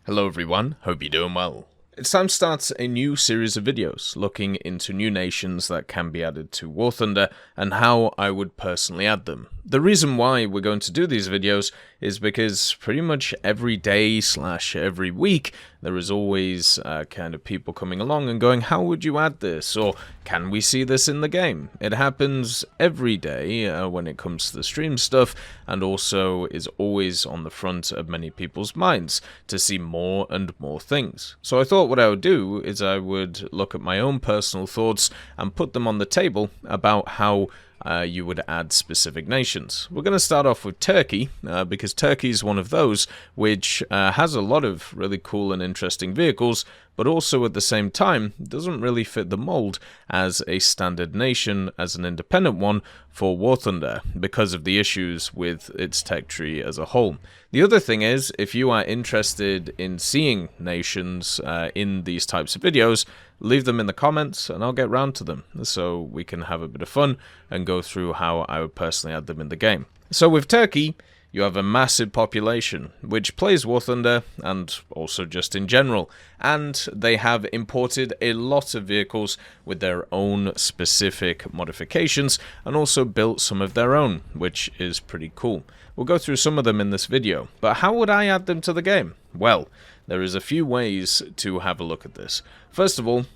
Hello everyone, hope you're doing well. It's time to start a new series of videos looking into new nations that can be added to War Thunder and how I would personally add them. The reason why we're going to do these videos is because pretty much every day / every week there is always kind of people coming along and going, how would you add this? Or can we see this in the game? It happens every day when it comes to the stream stuff, and also is always on the front of many people's minds to see more and more things. So I thought what I would do is I would look at my own personal thoughts and put them on the table about how you would add specific nations. We're going to start off with Turkey, because Turkey is one of those which has a lot of really cool and interesting vehicles, but also at the same time doesn't really fit the mold as a standard nation, as an independent one for War Thunder, because of the issues with its tech tree as a whole. The other thing is, if you are interested in seeing nations in these types of videos, leave them in the comments and I'll get round to them, so we can have a bit of fun and go through how I would personally add them in the game. So with Turkey, you have a massive population which plays War Thunder and also just in general, and they have imported a lot of vehicles with their own specific modifications and also built some of their own, which is pretty cool. We'll go through some of them in this video, but how would I add them to the game? Well, there is a few ways to have a look at this. First of all,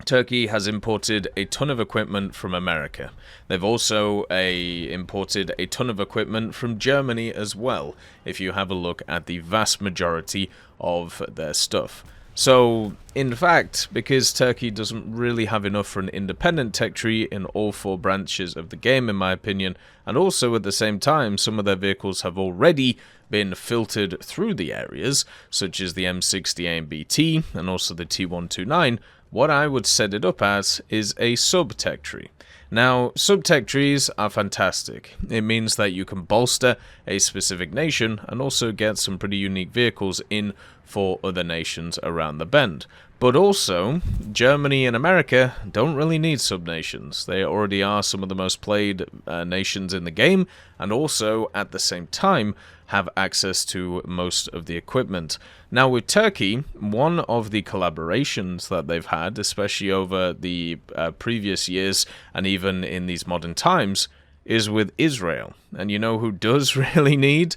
Turkey has imported a ton of equipment from America. They've also imported a ton of equipment from Germany as well, if you have a look at the vast majority of their stuff. So, in fact, because Turkey doesn't really have enough for an independent tech tree in all 4 branches of the game, in my opinion, and also at the same time, some of their vehicles have already been filtered through the areas, such as the M60A and BT, and also the T129, what I would set it up as is a sub-tech tree. Now, sub-tech trees are fantastic. It means that you can bolster a specific nation and also get some pretty unique vehicles in for other nations around the bend. But also, Germany and America don't really need sub-nations. They already are some of the most played nations in the game, and also, at the same time, have access to most of the equipment. Now with Turkey, one of the collaborations that they've had, especially over the previous years and even in these modern times, is with Israel. And you know who does really need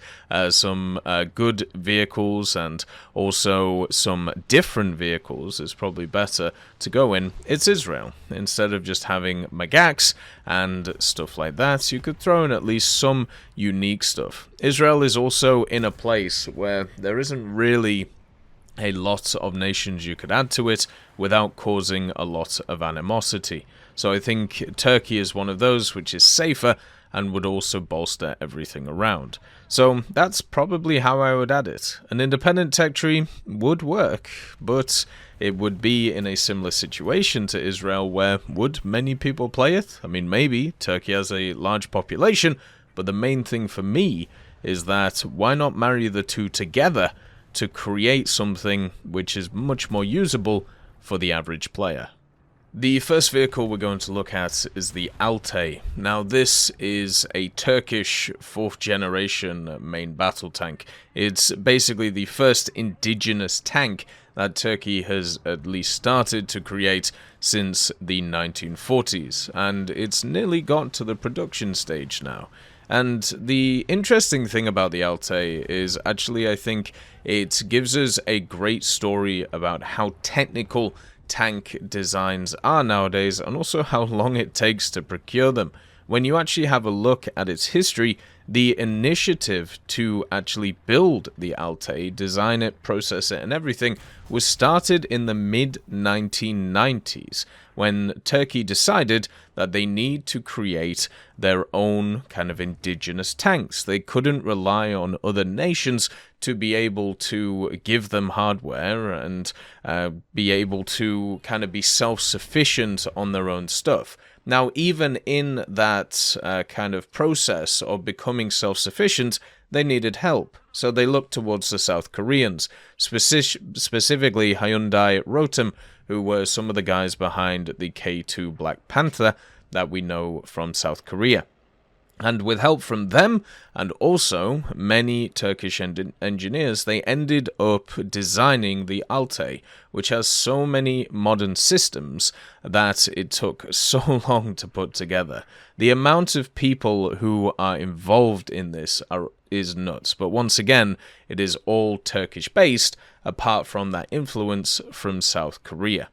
some good vehicles and also some different vehicles is probably better to go in? It's Israel. Instead of just having Magax and stuff like that, you could throw in at least some unique stuff. Israel is also in a place where there isn't really a lot of nations you could add to it without causing a lot of animosity. So I think Turkey is one of those which is safer and would also bolster everything around. So that's probably how I would add it. An independent tech tree would work, but it would be in a similar situation to Israel, where would many people play it? I mean, maybe. Turkey has a large population, but the main thing for me is that why not marry the two together to create something which is much more usable for the average player. The first vehicle we're going to look at is the Altay. Now this is a Turkish 4th generation main battle tank. It's basically the first indigenous tank that Turkey has at least started to create since the 1940s, and it's nearly got to the production stage now. And the interesting thing about the Altay is actually I think it gives us a great story about how technical tank designs are nowadays and also how long it takes to procure them. When you actually have a look at its history, the initiative to actually build the Altay, design it, process it and everything was started in the mid-1990s when Turkey decided that they need to create their own kind of indigenous tanks. They couldn't rely on other nations to be able to give them hardware and be able to kind of be self-sufficient on their own stuff. Now, even in that kind of process of becoming self-sufficient, they needed help. So they looked towards the South Koreans, specifically Hyundai Rotem, who were some of the guys behind the K2 Black Panther that we know from South Korea. And with help from them and also many Turkish engineers, they ended up designing the Altay, which has so many modern systems that it took so long to put together. The amount of people who are involved in this is nuts. But once again, it is all Turkish-based, apart from that influence from South Korea.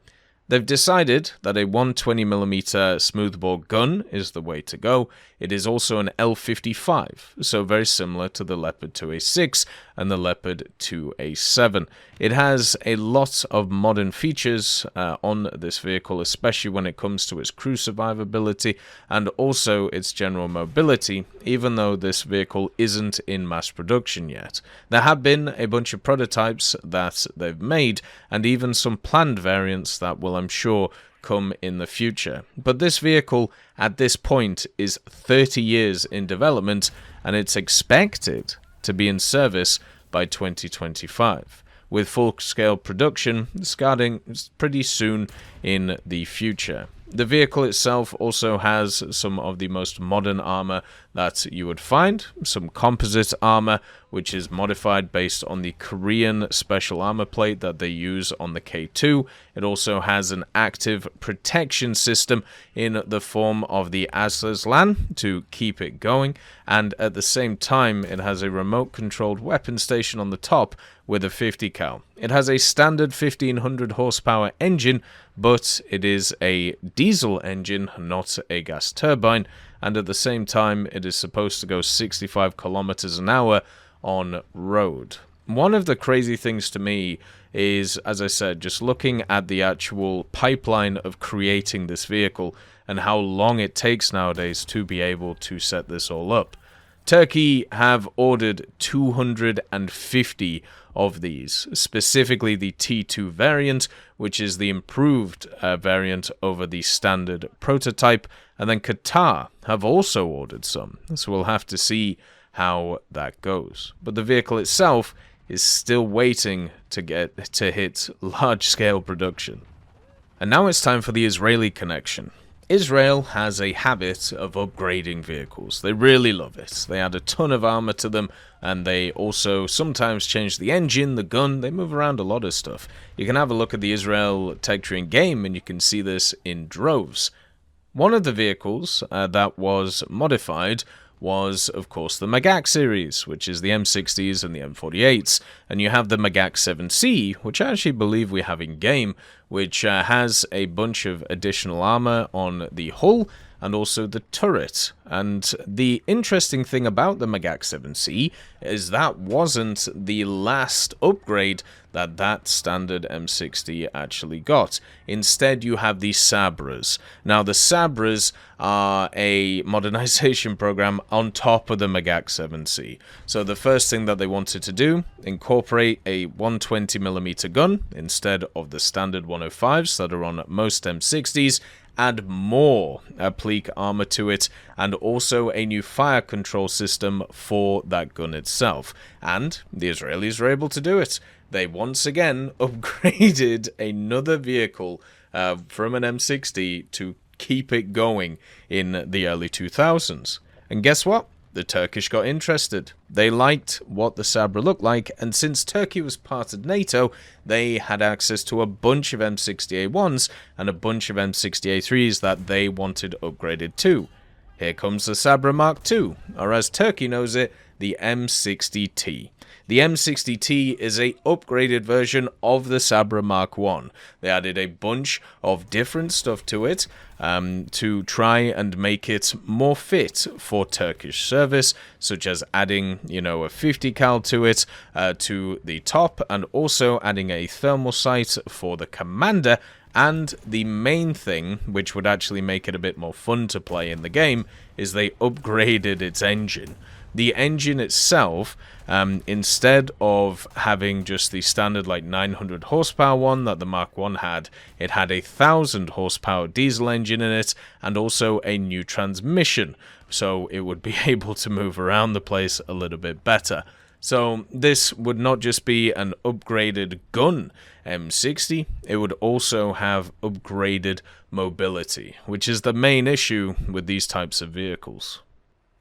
They've decided that a 120mm smoothbore gun is the way to go. It is also an L55, so very similar to the Leopard 2A6 and the Leopard 2A7. It has a lot of modern features on this vehicle, especially when it comes to its crew survivability and also its general mobility, even though this vehicle isn't in mass production yet. There have been a bunch of prototypes that they've made and even some planned variants that will, I'm sure, come in the future. But this vehicle at this point is 30 years in development and it's expected to be in service by 2025, with full-scale production starting pretty soon in the future. The vehicle itself also has some of the most modern armor that you would find, some composite armor, which is modified based on the Korean special armor plate that they use on the K2. It also has an active protection system in the form of the Aslan to keep it going, and at the same time it has a remote-controlled weapon station on the top with a 50 cal. It has a standard 1500 horsepower engine, but it is a diesel engine, not a gas turbine, and at the same time it is supposed to go 65 kilometers an hour on road. One of the crazy things to me is, as I said, just looking at the actual pipeline of creating this vehicle and how long it takes nowadays to be able to set this all up. Turkey have ordered 250 of these, specifically the T2 variant, which is the improved variant over the standard prototype, and then Qatar have also ordered some, so we'll have to see how that goes. But the vehicle itself is still waiting to hit large-scale production. And now it's time for the Israeli connection. Israel has a habit of upgrading vehicles. They really love it. They add a ton of armor to them, and they also sometimes change the engine, the gun. They move around a lot of stuff. You can have a look at the Israel Tech Tree game, and you can see this in droves. One of the vehicles that was modified was, of course, the Magak series, which is the M60s and the M48s, and you have the Magak 7C, which I actually believe we have in-game, which has a bunch of additional armor on the hull and also the turret. And the interesting thing about the Magak 7C is that wasn't the last upgrade that standard M60 actually got. Instead, you have the Sabras. Now, the Sabras are a modernization program on top of the Magak 7C. So the first thing that they wanted to do, incorporate a 120mm gun instead of the standard 105s that are on most M60s, add more applique armor to it, and also a new fire control system for that gun itself. And the Israelis were able to do it. They once again upgraded another vehicle from an M60 to keep it going in the early 2000s. And guess what? The Turkish got interested. They liked what the Sabra looked like, and since Turkey was part of NATO, they had access to a bunch of M60A1s and a bunch of M60A3s that they wanted upgraded too. Here comes the Sabra Mark II, or as Turkey knows it, the M60T. The M60T is a upgraded version of the Sabra Mark I. They added a bunch of different stuff to it to try and make it more fit for Turkish service, such as adding, a 50 cal to it to the top, and also adding a thermal sight for the commander. And the main thing, which would actually make it a bit more fun to play in the game, is they upgraded its engine. The engine itself, instead of having just the standard 900 horsepower one that the Mark I had, it had a 1000 horsepower diesel engine in it and also a new transmission, so it would be able to move around the place a little bit better. So this would not just be an upgraded gun M60, it would also have upgraded mobility, which is the main issue with these types of vehicles.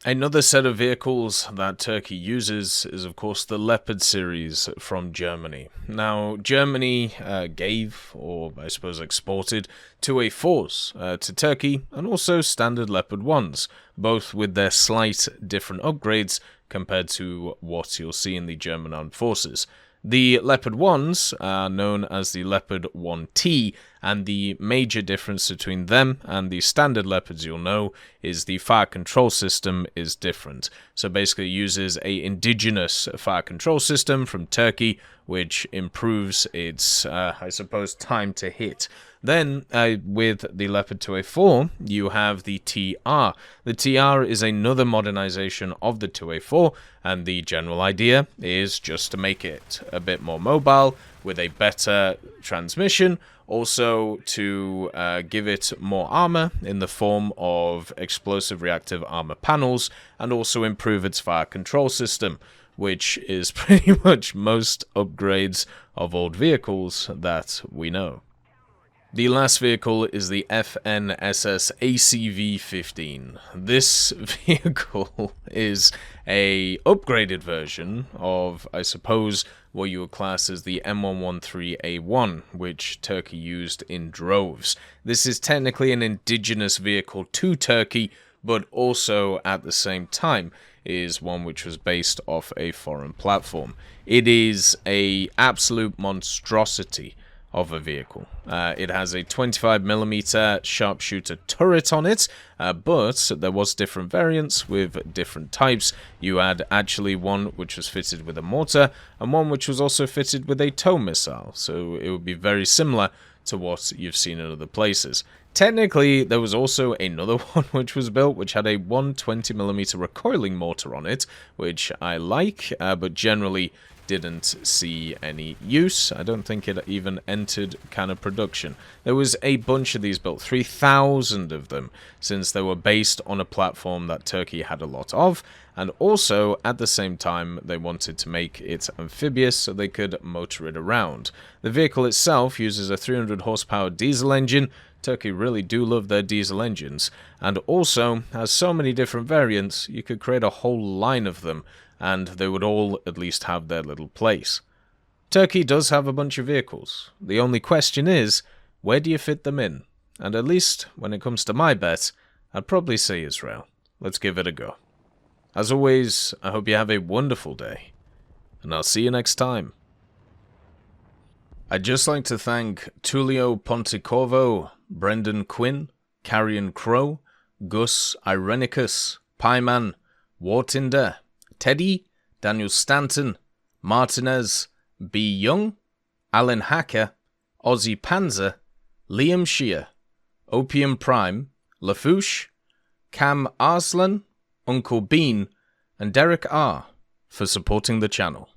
Another set of vehicles that Turkey uses is, of course, the Leopard series from Germany. Now, Germany gave, or I suppose exported, 2A4s to Turkey, and also standard Leopard 1s, both with their slight different upgrades compared to what you'll see in the German armed forces. The Leopard 1s are known as the Leopard 1T, and the major difference between them and the standard Leopards you'll know is the fire control system is different. So basically it uses a indigenous fire control system from Turkey, which improves its, I suppose, time to hit. Then, with the Leopard 2A4, you have the TR. The TR is another modernization of the 2A4, and the general idea is just to make it a bit more mobile, with a better transmission, also to give it more armor in the form of explosive reactive armor panels, and also improve its fire control system, which is pretty much most upgrades of old vehicles that we know. The last vehicle is the FNSS ACV-15. This vehicle is a upgraded version of, I suppose, what you would class as the M113A1, which Turkey used in droves. This is technically an indigenous vehicle to Turkey, but also at the same time is one which was based off a foreign platform. It is an absolute monstrosity of a vehicle. It has a 25mm sharpshooter turret on it, but there was different variants with different types. You had actually one which was fitted with a mortar, and one which was also fitted with a tow missile, so it would be very similar to what you've seen in other places. Technically, there was also another one which was built, which had a 120mm recoiling mortar on it, which I like, but generally didn't see any use. I don't think it even entered kind of production. There was a bunch of these built, 3,000 of them, since they were based on a platform that Turkey had a lot of, and also at the same time they wanted to make it amphibious so they could motor it around. The vehicle itself uses a 300 horsepower diesel engine. Turkey really do love their diesel engines, and also has so many different variants you could create a whole line of them, and they would all at least have their little place. Turkey does have a bunch of vehicles. The only question is, where do you fit them in? And at least, when it comes to my bet, I'd probably say Israel. Let's give it a go. As always, I hope you have a wonderful day, and I'll see you next time. I'd just like to thank Tullio Pontecorvo, Brendan Quinn, Carrion Crow, Gus Irenicus, Pieman, Wartinder, Teddy, Daniel Stanton, Martinez, B. Young, Alan Hacker, Ozzy Panzer, Liam Shear, Opium Prime, Lafouche, Cam Arslan, Uncle Bean, and Derek R. for supporting the channel.